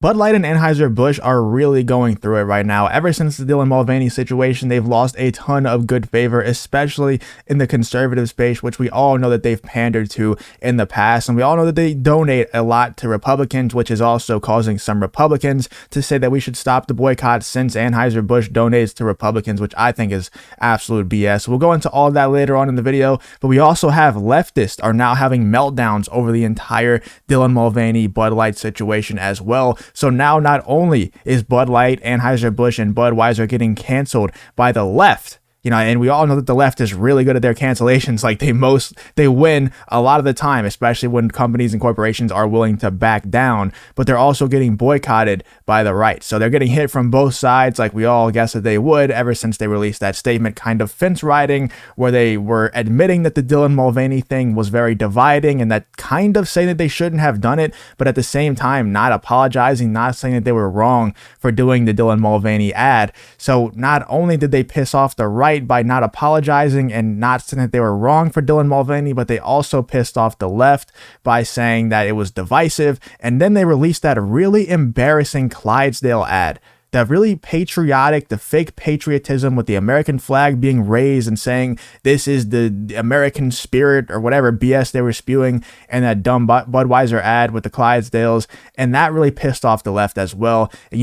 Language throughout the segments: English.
Bud Light and Anheuser Busch are really going through it right now. Ever since the Dylan Mulvaney situation, they've lost a ton of good favor, especially in the conservative space, which we all know that they've pandered to in the past. And we all know that they donate a lot to Republicans, which is also causing some Republicans to say that we should stop the boycott since Anheuser Busch donates to Republicans, which I think is absolute BS. We'll go into all of that later on in the video, but we also have leftists are now having meltdowns over the entire Dylan Mulvaney Bud Light situation as well. So now not only is Bud Light, Anheuser Busch, and Budweiser getting canceled by the left, and we all know that the left is really good at their cancellations. Like they win a lot of the time, especially when companies and corporations are willing to back down, but they're also getting boycotted by the right. So they're getting hit from both sides, like we all guessed that they would ever since they released that statement, kind of fence riding, where they were admitting that the Dylan Mulvaney thing was very dividing and that kind of saying that they shouldn't have done it, but at the same time, not apologizing, not saying that they were wrong for doing the Dylan Mulvaney ad. So not only did they piss off the right by not apologizing and not saying that they were wrong for Dylan Mulvaney, but they also pissed off the left by saying that it was divisive. And then they released that really embarrassing Clydesdale ad, that really patriotic, the fake patriotism with the American flag being raised and saying this is the American spirit or whatever BS they were spewing, and that dumb Budweiser ad with the Clydesdales. And that really pissed off the left as well. And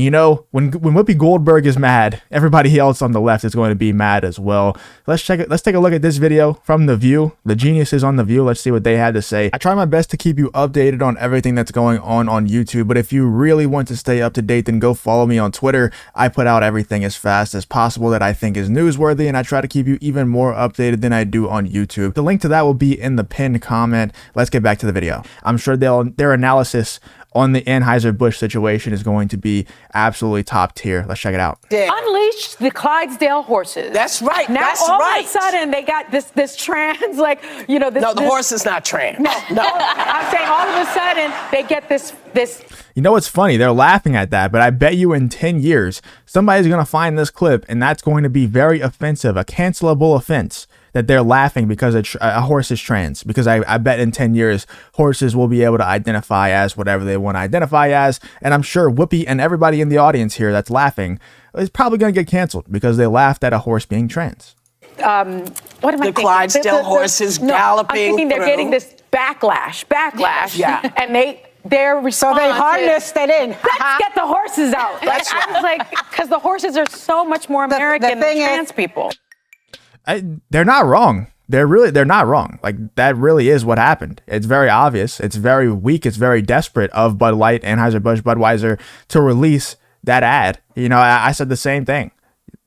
when Whoopi Goldberg is mad, everybody else on the left is going to be mad as well. Let's take a look at this video from The View. The geniuses on The View. Let's see what they had to say. I try my best to keep you updated on everything that's going on YouTube, but if you really want to stay up to date, then go follow me on Twitter. I put out everything as fast as possible that I think is newsworthy, and I try to keep you even more updated than I do on YouTube. The link to that will be in the pinned comment. Let's get back to the video. I'm sure their analysis on the Anheuser-Busch situation is going to be absolutely top tier. Let's check it out. Unleash the Clydesdale horses. That's right. Now That's all right. of a sudden they got this trans, this. No, the horse is not trans. No. I'm saying all of a sudden they get this. You know what's funny? They're laughing at that, but I bet you in 10 years, somebody's going to find this clip and that's going to be very offensive, a cancelable offense, that they're laughing because a horse is trans. Because I bet in 10 years, horses will be able to identify as whatever they want to identify as. And I'm sure Whoopi and everybody in the audience here that's laughing is probably going to get canceled because they laughed at a horse being trans. What am I thinking? The Clydesdale horses galloping. I'm thinking they're getting this backlash. Yeah. And their response. So they harnessed it in. Let's get the horses out. That's I was like, because the horses are so much more American than trans people. They're not wrong. They're not wrong. Like, that really is what happened. It's very obvious. It's very weak. It's very desperate of Bud Light, Anheuser Busch, Budweiser to release that ad. I said the same thing.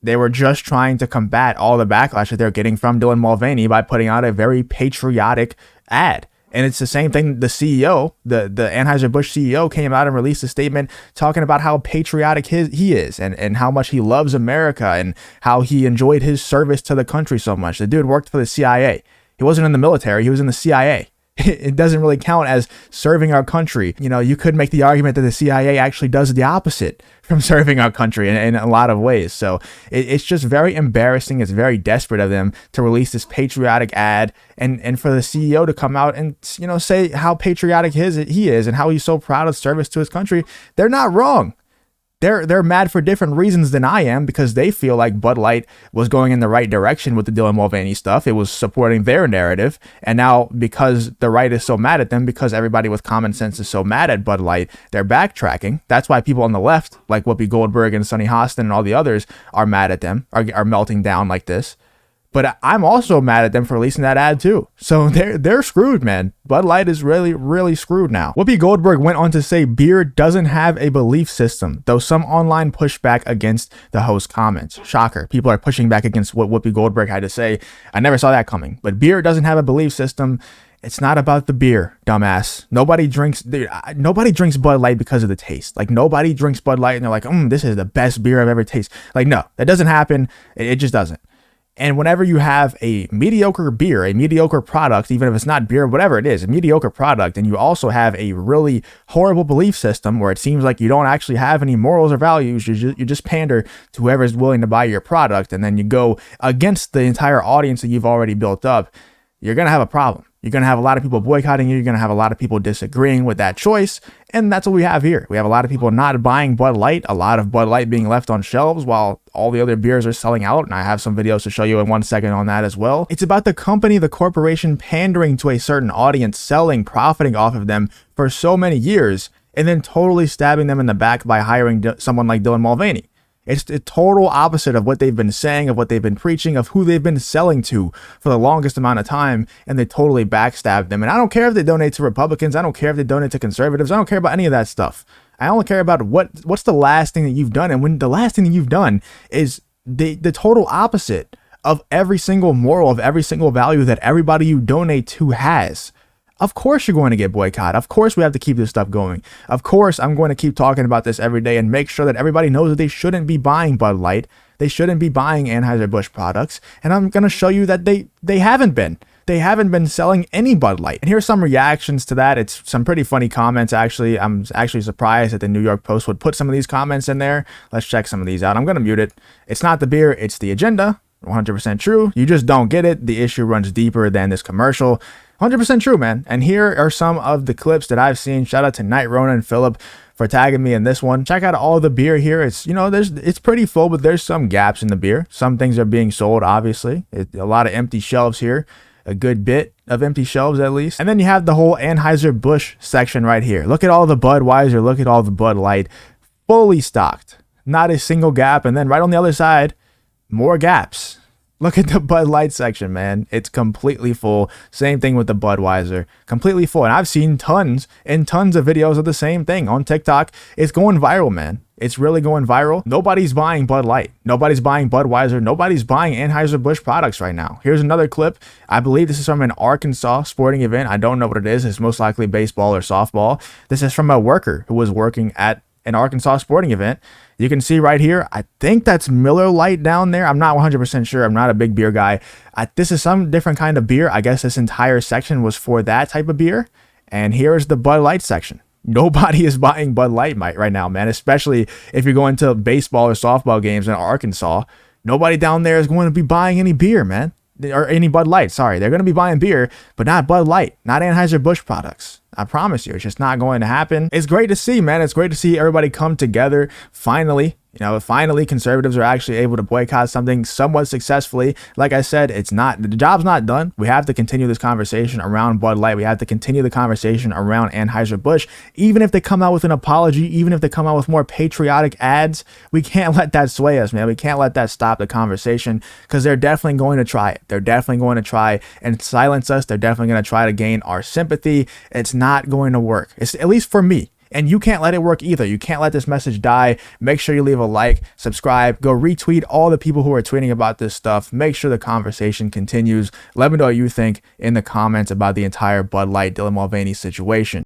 They were just trying to combat all the backlash that they're getting from Dylan Mulvaney by putting out a very patriotic ad. And it's the same thing. The CEO, the Anheuser Busch CEO, came out and released a statement talking about how patriotic he is and how much he loves America and how he enjoyed his service to the country so much. The dude worked for the CIA. He wasn't in the military. He was in the CIA. It doesn't really count as serving our country. You could make the argument that the CIA actually does the opposite from serving our country in a lot of ways. So it's just very embarrassing. It's very desperate of them to release this patriotic ad and for the CEO to come out and, say how patriotic he is and how he's so proud of service to his country. They're not wrong. They're mad for different reasons than I am, because they feel like Bud Light was going in the right direction with the Dylan Mulvaney stuff. It was supporting their narrative. And now because the right is so mad at them, because everybody with common sense is so mad at Bud Light, they're backtracking. That's why people on the left, like Whoopi Goldberg and Sonny Hostin and all the others, are mad at them, are melting down like this. But I'm also mad at them for releasing that ad too. So they're screwed, man. Bud Light is really, really screwed now. Whoopi Goldberg went on to say beer doesn't have a belief system, though some online push back against the host's comments. Shocker. People are pushing back against what Whoopi Goldberg had to say. I never saw that coming. But beer doesn't have a belief system. It's not about the beer, dumbass. Nobody drinks Bud Light because of the taste. Like, nobody drinks Bud Light and they're like, this is the best beer I've ever tasted. Like, no, that doesn't happen. It just doesn't. And whenever you have a mediocre beer, a mediocre product, even if it's not beer, whatever it is, a mediocre product, and you also have a really horrible belief system where it seems like you don't actually have any morals or values, you just pander to whoever's willing to buy your product, and then you go against the entire audience that you've already built up, you're going to have a problem. You're going to have a lot of people boycotting you. You're going to have a lot of people disagreeing with that choice. And that's what we have here. We have a lot of people not buying Bud Light, a lot of Bud Light being left on shelves while all the other beers are selling out. And I have some videos to show you in 1 second on that as well. It's about the company, the corporation pandering to a certain audience, selling, profiting off of them for so many years, and then totally stabbing them in the back by hiring someone like Dylan Mulvaney. It's the total opposite of what they've been saying, of what they've been preaching, of who they've been selling to for the longest amount of time, and they totally backstabbed them. And I don't care if they donate to Republicans. I don't care if they donate to conservatives. I don't care about any of that stuff. I only care about what's the last thing that you've done. And when the last thing that you've done is the total opposite of every single moral, of every single value that everybody you donate to has. Of course you're going to get boycotted. Of course we have to keep this stuff going. Of course I'm going to keep talking about this every day and make sure that everybody knows that they shouldn't be buying Bud Light. They shouldn't be buying Anheuser Busch products. And I'm going to show you that they haven't been. They haven't been selling any Bud Light. And here's some reactions to that. It's some pretty funny comments, actually. I'm actually surprised that the New York Post would put some of these comments in there. Let's check some of these out. I'm going to mute it. It's not the beer, it's the agenda. 100% true. You just don't get it. The issue runs deeper than this commercial. 100% true, man. And here are some of the clips that I've seen. Shout out to Night Rona and Philip for tagging me in this one. Check out all the beer here. It's, it's pretty full, but there's some gaps in the beer. Some things are being sold, obviously. A lot of empty shelves here. A good bit of empty shelves, at least. And then you have the whole Anheuser Busch section right here. Look at all the Budweiser. Look at all the Bud Light. Fully stocked. Not a single gap. And then right on the other side, more gaps. Look at the Bud Light section, man. It's completely full. Same thing with the Budweiser. Completely full. And I've seen tons and tons of videos of the same thing on TikTok. It's going viral, man. It's really going viral. Nobody's buying Bud Light. Nobody's buying Budweiser. Nobody's buying Anheuser Busch products right now. Here's another clip. I believe this is from an Arkansas sporting event. I don't know what it is. It's most likely baseball or softball. This is from a worker who was working at an Arkansas sporting event. You can see right here, I think that's Miller Lite down there. I'm not 100% sure. I'm not a big beer guy. This is some different kind of beer. I guess this entire section was for that type of beer. And here's the Bud Light section. Nobody is buying Bud Light right now, man, especially if you're going to baseball or softball games in Arkansas. Nobody down there is going to be buying any beer, man, or any Bud Light. Sorry, they're going to be buying beer, but not Bud Light, not Anheuser Busch products. I promise you, it's just not going to happen. It's great to see, man. It's great to see everybody come together finally. Finally, conservatives are actually able to boycott something somewhat successfully. Like I said, the job's not done. We have to continue this conversation around Bud Light. We have to continue the conversation around Anheuser Busch. Even if they come out with an apology, even if they come out with more patriotic ads, we can't let that sway us, man. We can't let that stop the conversation, because they're definitely going to try it. They're definitely going to try and silence us. They're definitely going to try to gain our sympathy. It's not going to work. It's, at least for me. And you can't let it work either. You can't let this message die. Make sure you leave a like, subscribe, go retweet all the people who are tweeting about this stuff. Make sure the conversation continues. Let me know what you think in the comments about the entire Bud Light Dylan Mulvaney situation.